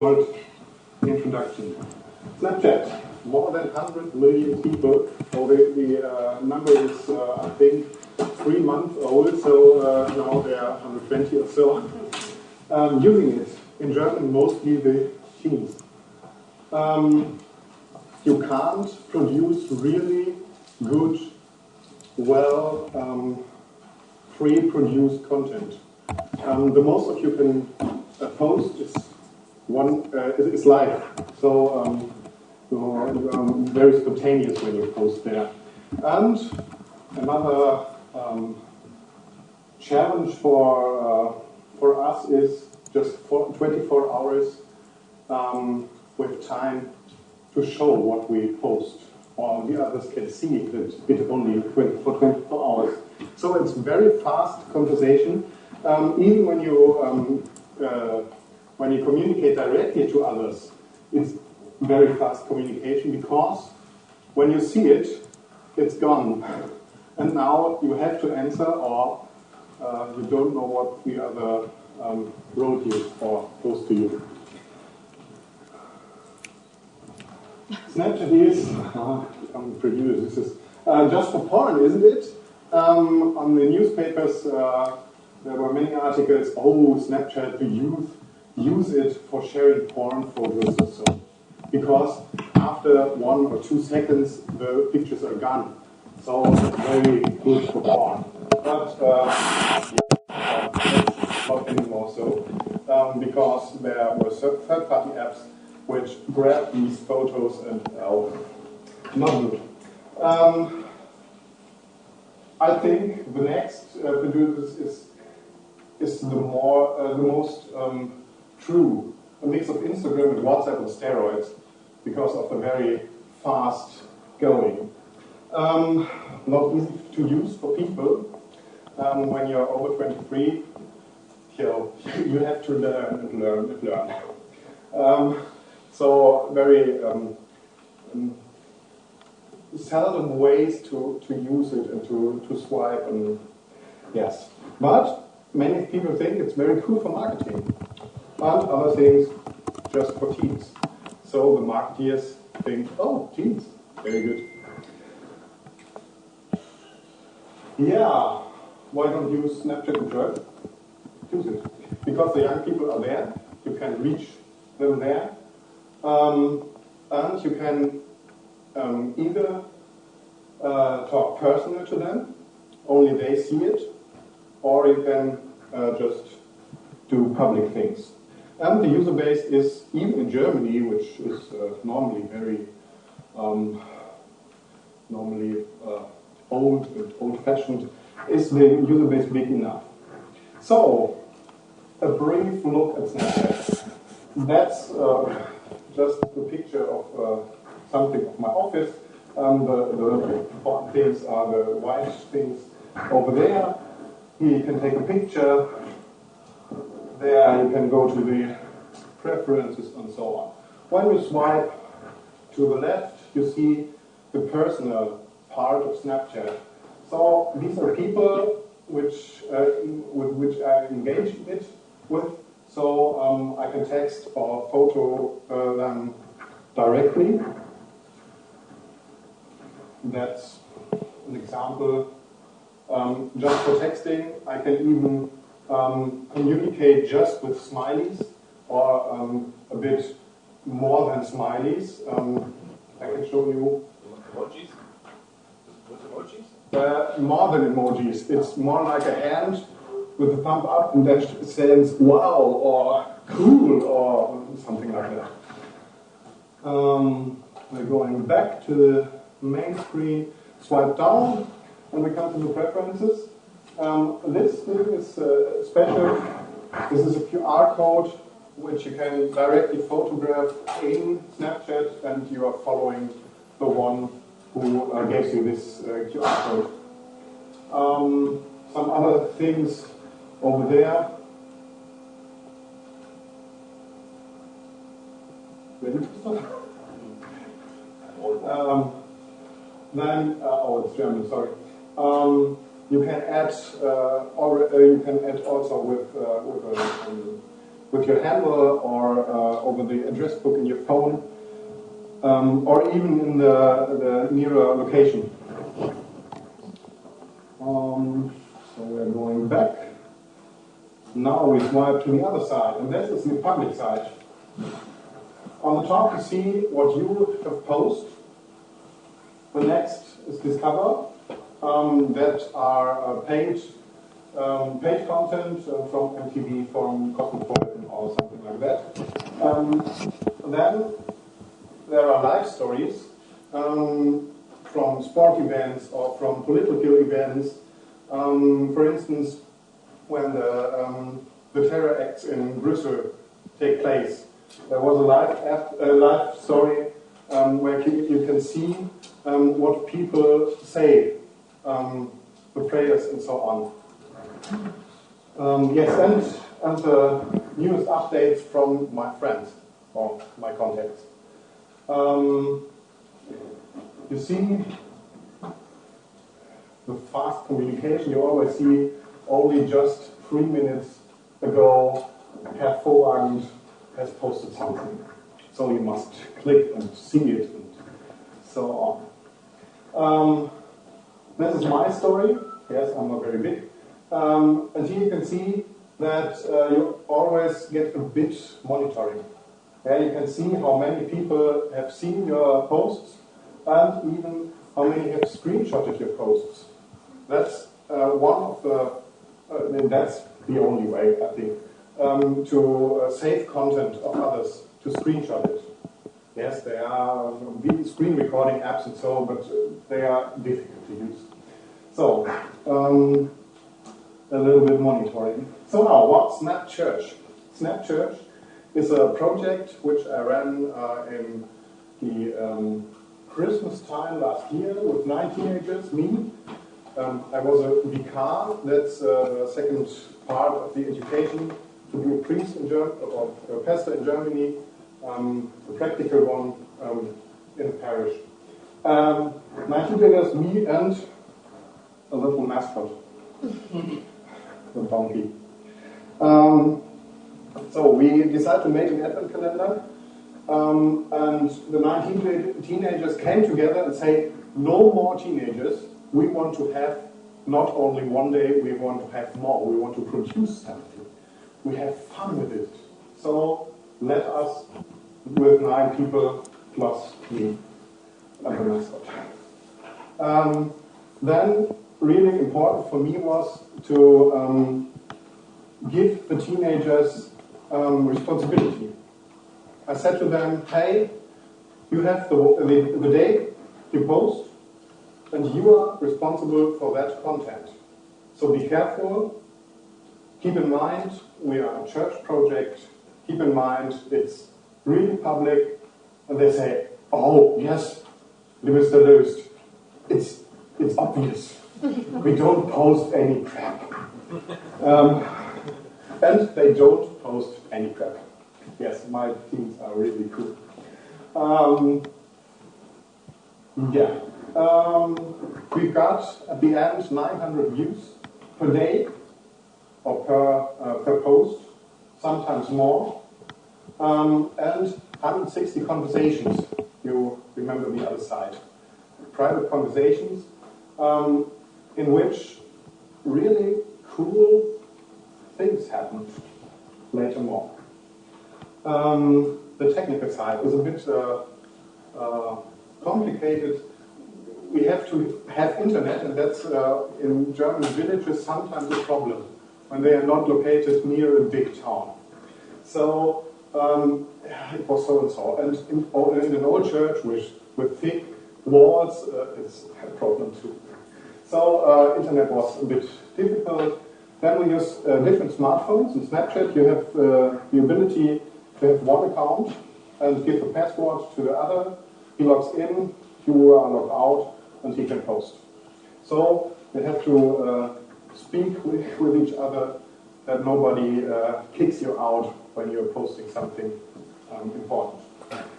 Short introduction. Snapchat, more than 100 million people. So the number is, I think, 3 months old. So now there are 120 or so using it. In German, mostly the teens. You can't produce really good, well, pre-produced content. The most of you can post is is live, so you are very spontaneous when you post there. And another challenge for us is just 24 hours with time to show what we post, or the others can see it only for 24 hours. So it's very fast conversation, even when you communicate directly to others, it's very fast communication, because when you see it, it's gone. And now you have to answer, or you don't know what the other wrote you or posed to you. Snapchat is, I'm produced, this is just for porn, isn't it? On the newspapers, there were many articles, Snapchat, the youth use it for sharing porn photos or so. Because after 1 or 2 seconds, the pictures are gone. So it's very good for porn. But not anymore so. Because there were third-party apps which grab these photos and not good. I think the next to do this is the most true, a mix of Instagram and WhatsApp and steroids, because of the very fast going. Not easy to use for people. When you're over 23, you have to learn and learn and learn. So very seldom ways to use it and to swipe, and yes. But many people think it's very cool for marketing. And other things just for teens. So the marketeers think, teens, very good. Yeah, why don't you use Snapchat and Twitter? Use it. Because the young people are there, you can reach them there, and you can either talk personal to them, only they see it, or you can just do public things. And the user base is, even in Germany, which is normally very old-fashioned, is the user base big enough? So, a brief look at Snapchat. That's just a picture of something of my office. The important things are the white things over there. Here you can take a picture. There you can go to the preferences and so on. When you swipe to the left, you see the personal part of Snapchat. So these are people with which I engage with. So I can text or photo them directly. That's an example. Just for texting, I can even communicate just with smileys, or a bit more than smileys. I can show you. Emojis? With emojis? More than emojis. It's more like a hand with a thumb up, and that says wow, or cool, or something like that. We're going back to the main screen, swipe down, and we come to the preferences. This thing is special. This is a QR code which you can directly photograph in Snapchat, and you are following the one who gives you this QR code. Some other things over there. Ready to start? It's German, sorry. You can add, you can add also with with your handle or over the address book in your phone, or even in the nearer location. So we're going back. Now we swipe to the other side, and this is the public side. On the top you see what you have posted. The next is Discover, that are paid content from MTV, from Cosmopolitan or something like that. Then there are live stories from sport events or from political events. For instance, when the terror acts in Brussels take place, there was a live story where you can see what people say, the prayers and so on. Yes, and the newest updates from my friends or my contacts. You see the fast communication. You always see only just 3 minutes ago Herr Vorragend has posted something. So you must click and see it and so on. This is my story. Yes, I'm not very big. And here you can see that you always get a bit monitoring. There you can see how many people have seen your posts and even how many have screenshotted your posts. That's one of the, that's the only way, I think, to save content of others, to screenshot it. Yes, there are screen recording apps and so on, but they are difficult to use. So, a little bit monitoring. So now, what's Snap Church? Snap Church is a project which I ran in the Christmas time last year with 9 teenagers, me. I was a vicar, that's the second part of the education, to be a priest in Germany, or a pastor in Germany, the practical one in the parish. 9 teenagers, me and a little mascot, the donkey. So we decided to make an advent calendar, and the 19 teenagers came together and say, no more teenagers. We want to have not only one day, we want to have more. We want to produce something. We have fun with it. So let us, with 9 people plus me and the mascot. Then really important for me was to give the teenagers responsibility. I said to them, hey, you have the day you post, and you are responsible for that content. So be careful. Keep in mind, we are a church project. Keep in mind, it's really public. And they say, oh, yes, Mr. Löst, it's obvious. We don't post any crap. And they don't post any crap. Yes, my teams are really cool. We've got, at the end, 900 views per day, or per post, sometimes more, and 160 conversations. You remember the other side. Private conversations, in which really cool things happened later more. The technical side is a bit complicated. We have to have internet, and that's in German villages sometimes a problem when they are not located near a big town. So it was so and so. And in an old church with thick walls, it's a problem too. So internet was a bit difficult. Then we use different smartphones. In Snapchat, you have the ability to have one account and give a password to the other. He logs in, you are logged out, and he can post. So you have to speak with each other, that nobody kicks you out when you're posting something important.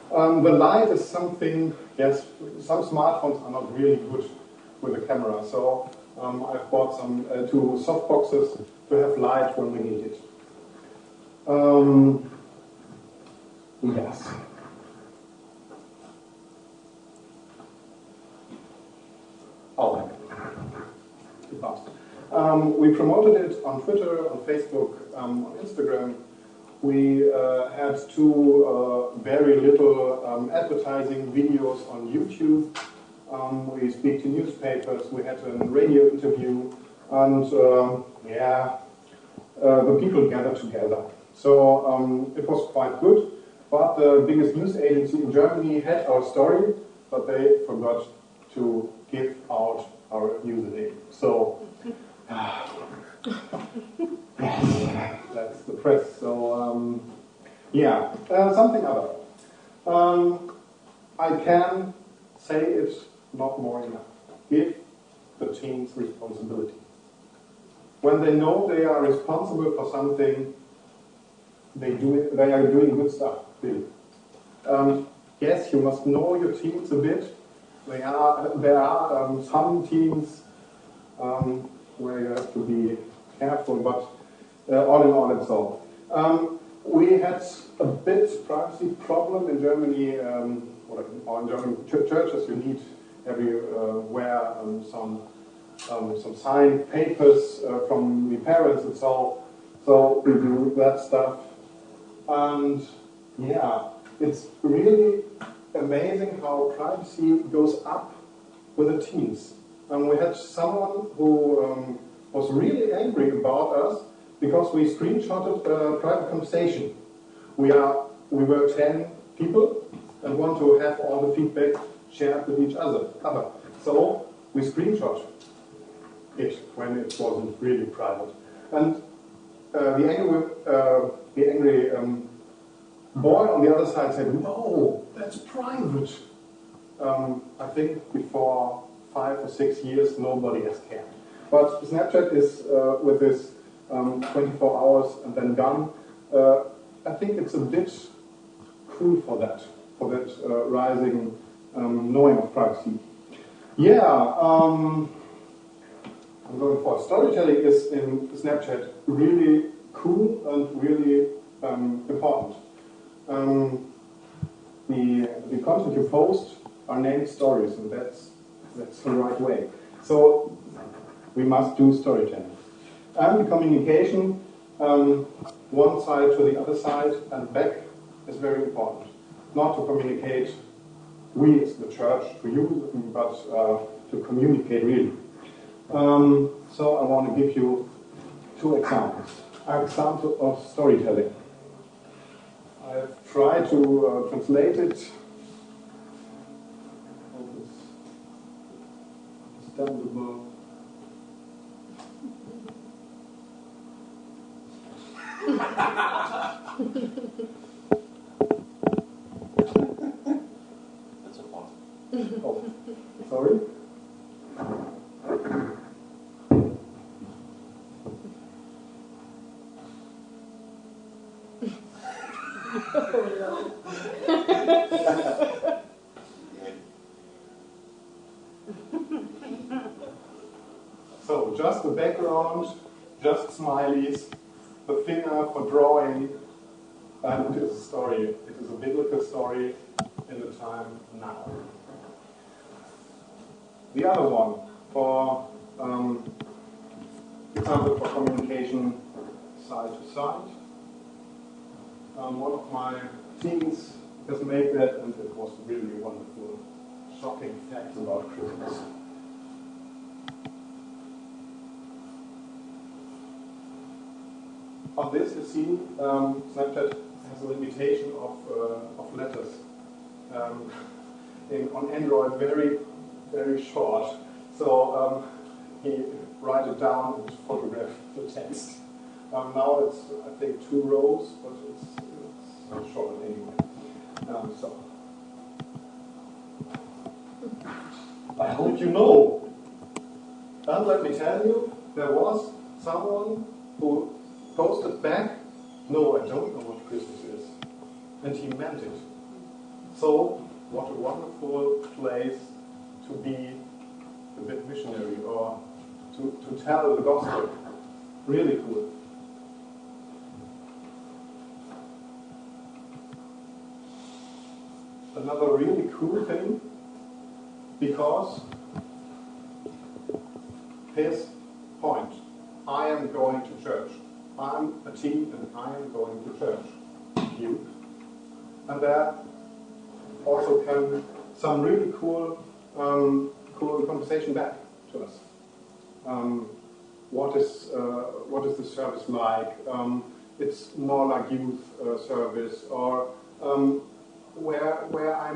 The light is something, yes, some smartphones are not really good with the camera, so I've bought some 2 softboxes to have light when we need it. Yes. Oh, too fast. We promoted it on Twitter, on Facebook, on Instagram. We had two very little advertising videos on YouTube. We speak to newspapers. We had a radio interview, and yeah, the people gathered together. So it was quite good. But the biggest news agency in Germany had our story, but they forgot to give out our username. So yes, that's the press. So yeah, something other. I can say it's not more enough. Give the teams responsibility. When they know they are responsible for something, they are doing good stuff, really. Yes, you must know your teams a bit. There are some teams where you have to be careful, but all in all, it's all. We had a bit privacy problem in Germany, or in German churches. You need everywhere some signed papers from the parents and so we do that stuff. And yeah, it's really amazing how privacy goes up with the teens. And we had someone who was really angry about us because we screenshotted a private conversation. We were 10 people and want to have all the feedback shared with each other. So we screenshot it when it wasn't really private. And the angry boy on the other side said, "No, that's private." I think before 5 or 6 years, nobody has cared. But Snapchat is with this 24 hours and then done. I think it's a bit cool for that rising knowing of privacy. Yeah, I'm going for storytelling is in Snapchat really cool and really important. The content you post are named stories, and that's the right way. So we must do storytelling. And the communication, one side to the other side and back, is very important. Not to communicate we as the church to you, but to communicate really. So I want to give you 2 examples. An example of storytelling. I've tried to translate it. Understandable. That's a lot. Oh, sorry. So just the background, just smileys, the finger for drawing, and it is a story. It is a biblical story in the time now. The other one for example for communication side to side. One of my teens has made that, and it was really wonderful, shocking facts about Christmas. On this, you see, Snapchat has a limitation of letters. On Android, very, very short. So he write it down and photograph the text. Now it's, I think, 2 rows, but it's short anyway. So I hope you know. And let me tell you, there was someone who posted back, "No, I don't know what Christmas is." And he meant it. So, what a wonderful place to be a bit missionary or to tell the gospel. Really cool. another really cool thing, because his point, I am going to church. I'm a teen and I am going to church. You. And there also can some really cool conversation back to us. What is the service like? It's more like youth service, or where I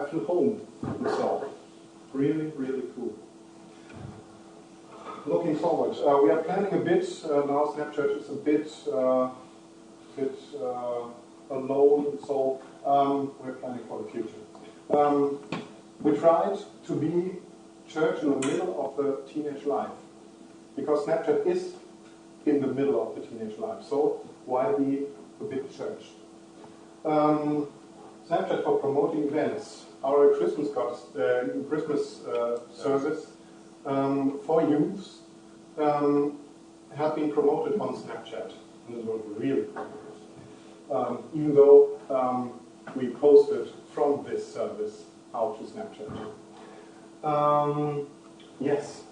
feel home. So really, really cool. Looking forward, we are planning a bit. Now Snapchat is a bit alone, so we're planning for the future. We tried to be church in the middle of the teenage life, because Snapchat is in the middle of the teenage life. So why be a big church? Snapchat for promoting events. Our Christmas service for youths have been promoted on Snapchat, and it was really cool. Even though we posted from this service out to Snapchat. Yes,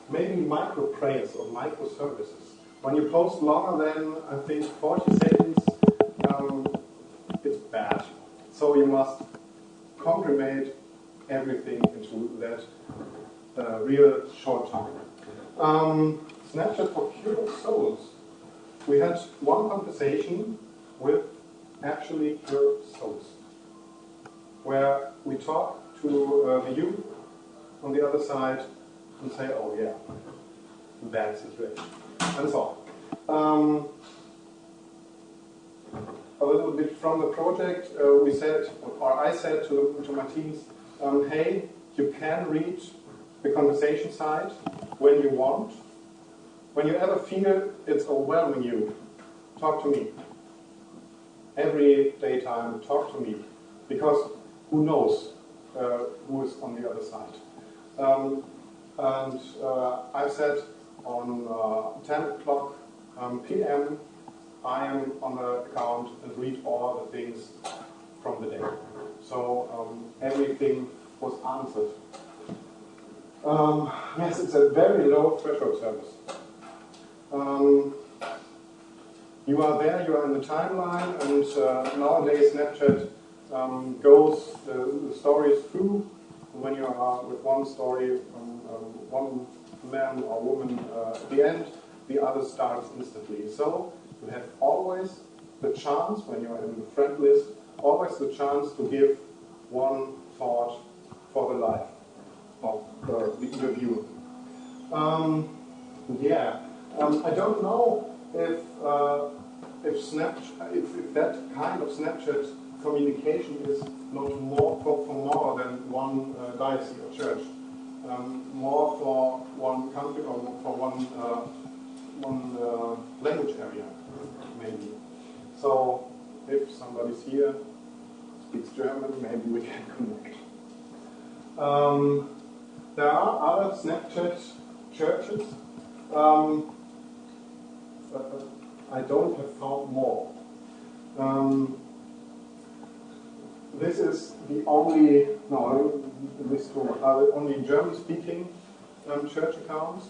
maybe micro prayers or micro services. When you post longer than, I think, 40 seconds, it's bad. So you must comprimate everything into that real short time. Snapchat for curious souls. We had one conversation with actually curious souls, where we talk to the youth on the other side and say, oh yeah, bad situation, and so on. A little bit from the project, we said, or I said to my teams, hey, you can reach the conversation side when you want. When you ever feel it's overwhelming you, talk to me. Every daytime, talk to me. Because who knows who is on the other side. I said on 10 o'clock p.m. I am on the account and read all the things from the day. So everything was answered. Yes, it's a very low threshold service. You are there, you are in the timeline, and nowadays Snapchat goes the stories through. When you are with one story from one man or woman at the end, the other starts instantly. So you have always the chance, when you are in the friend list, always the chance to give one thought for the life of your viewer. I don't know if that kind of Snapchat communication is not more for more than one diocese or church, more for one country or for one language area, maybe. So if somebody's here speaks German, maybe we can connect. There are other Snapchat churches. I don't have found more. This is the only, these two are the only German-speaking church accounts.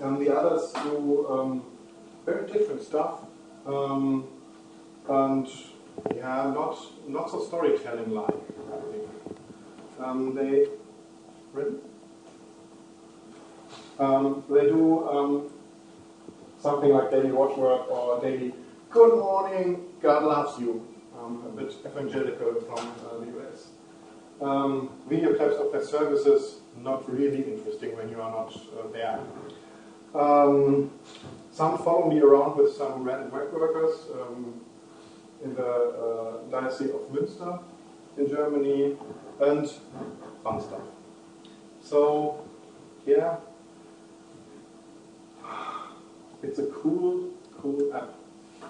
The others do very different stuff, and yeah, not so storytelling-like, I think. They do something like daily watchword or daily good morning, God loves you, a bit evangelical from the US. Video clips of their services, not really interesting when you are not there. Some follow me around with some random web workers in the Diocese of Münster in Germany, and fun stuff. So, yeah, it's a cool app.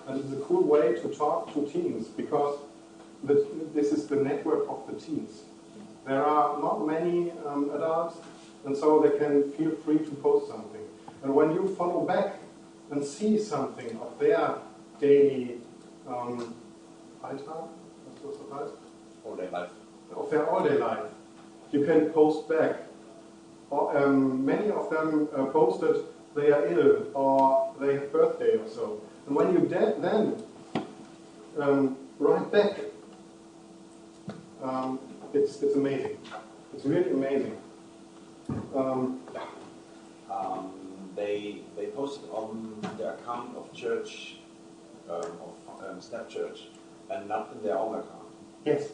And it's a cool way to talk to teens, because this is the network of the teens. There are not many adults, and so they can feel free to post something. And when you follow back and see something of their daily Alltag, All day life. their all-day life. You can post back. Or, many of them posted they are ill or they have birthday or so. And when you then write back, it's amazing. It's really amazing. They posted on the account of church, Snap Church, and not in their own account. Yes.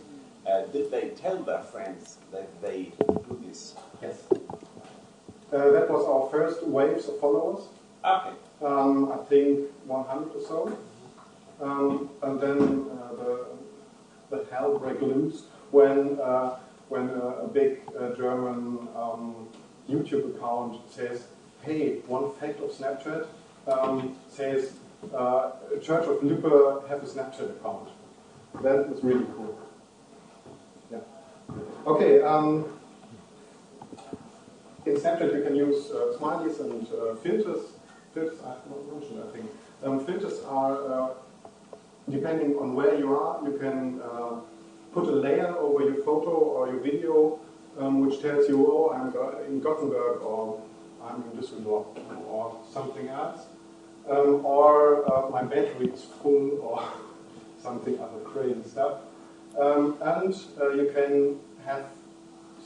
Did they tell their friends that they do this? Yes. That was our first waves of followers. Okay. I think 100 or so. And then the hell broke loose when a big German YouTube account says, hey, one fact of Snapchat says Church of Lippe have a Snapchat account. That was really cool. Yeah. Okay. In Snapchat you can use smileys and filters. Filters, I have not mentioned, I think. Filters are, depending on where you are, you can put a layer over your photo or your video, which tells you, oh, I'm in Gothenburg, or I'm in Düsseldorf, or something else. Or my battery is full, or something other crazy stuff. And you can have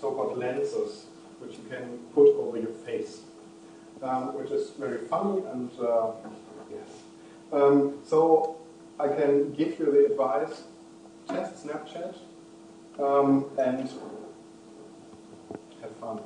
so-called lenses, which you can put over your face, which is very funny and yes. So I can give you the advice: test Snapchat and have fun.